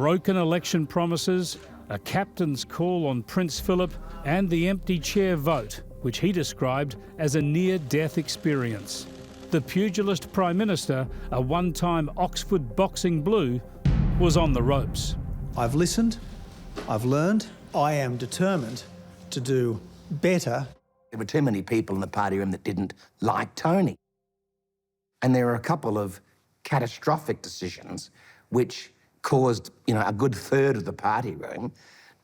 broken election promises, a captain's call on Prince Philip, and the empty chair vote, which he described as a near-death experience. The pugilist Prime Minister, a one-time Oxford boxing blue, was on the ropes. I've listened, I've learned, I am determined to do better. There were too many people in the party room that didn't like Tony. And there were a couple of catastrophic decisions which caused, a good third of the party room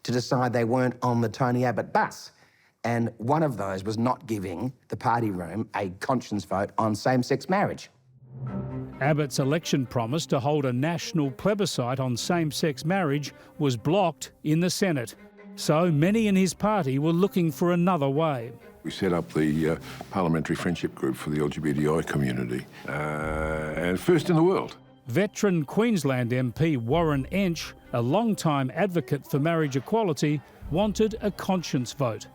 to decide they weren't on the Tony Abbott bus. And one of those was not giving the party room a conscience vote on same-sex marriage. Abbott's election promise to hold a national plebiscite on same-sex marriage was blocked in the Senate. So many in his party were looking for another way. We set up the Parliamentary Friendship Group for the LGBTI community, and first in the world. Veteran Queensland MP Warren Entsch, a long-time advocate for marriage equality, wanted a conscience vote.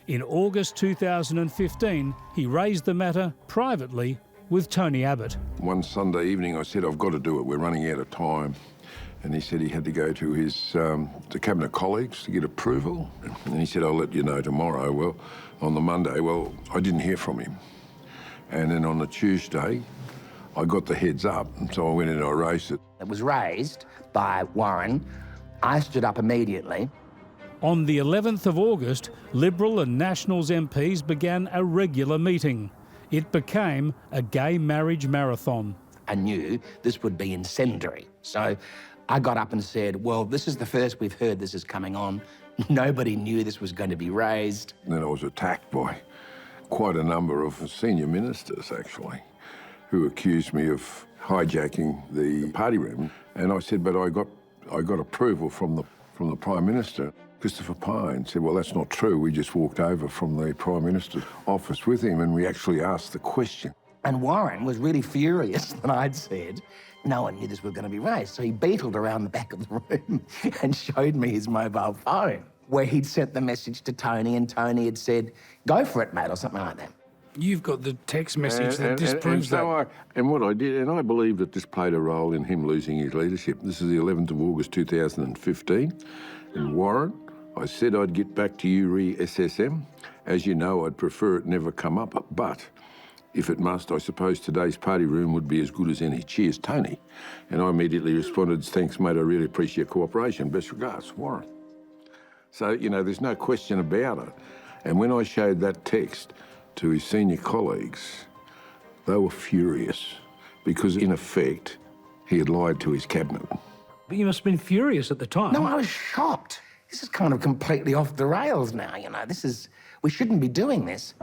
In August 2015, he raised the matter privately with Tony Abbott. One Sunday evening I said, I've got to do it, we're running out of time. And he said he had to go to his to cabinet colleagues to get approval. And he said, I'll let you know tomorrow. Well, on the Monday, I didn't hear from him. And then on the Tuesday, I got the heads up, and so I went in and I raised it. It was raised by Warren. I stood up immediately. On the 11th of August, Liberal and Nationals MPs began a regular meeting. It became a gay marriage marathon. I knew this would be incendiary. So I got up and said, well, this is the first we've heard this is coming on. Nobody knew this was going to be raised. And then I was attacked by quite a number of senior ministers, actually, who accused me of hijacking the party room. And I said, but I got approval from the Prime Minister. Christopher Pyne said, well, that's not true. We just walked over from the Prime Minister's office with him and we actually asked the question. And Warren was really furious that I'd said no one knew this was going to be raised. So he beetled around the back of the room and showed me his mobile phone, where he'd sent the message to Tony, and Tony had said, go for it, mate, or something like that. You've got the text message that disproves that. And what I did, and I believe that this played a role in him losing his leadership. This is the 11th of August 2015. And Warren, I said I'd get back to you re-SSM. As you know, I'd prefer it never come up, but if it must, I suppose today's party room would be as good as any. Cheers, Tony. And I immediately responded, thanks, mate, I really appreciate your cooperation. Best regards, Warren. So, there's no question about it. And when I showed that text to his senior colleagues, they were furious because, in effect, he had lied to his cabinet. But you must have been furious at the time. No, I was shocked. This is kind of completely off the rails now, we shouldn't be doing this.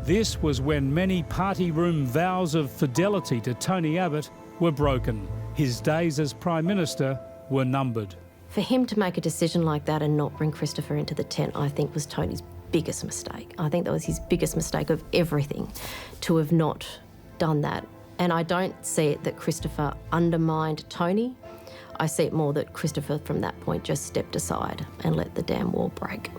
This was when many party room vows of fidelity to Tony Abbott were broken. His days as Prime Minister were numbered. For him to make a decision like that and not bring Christopher into the tent, I think was Tony's biggest mistake. I think that was his biggest mistake of everything, to have not done that. And I don't see it that Christopher undermined Tony. I see it more that Christopher, from that point, just stepped aside and let the damn wall break.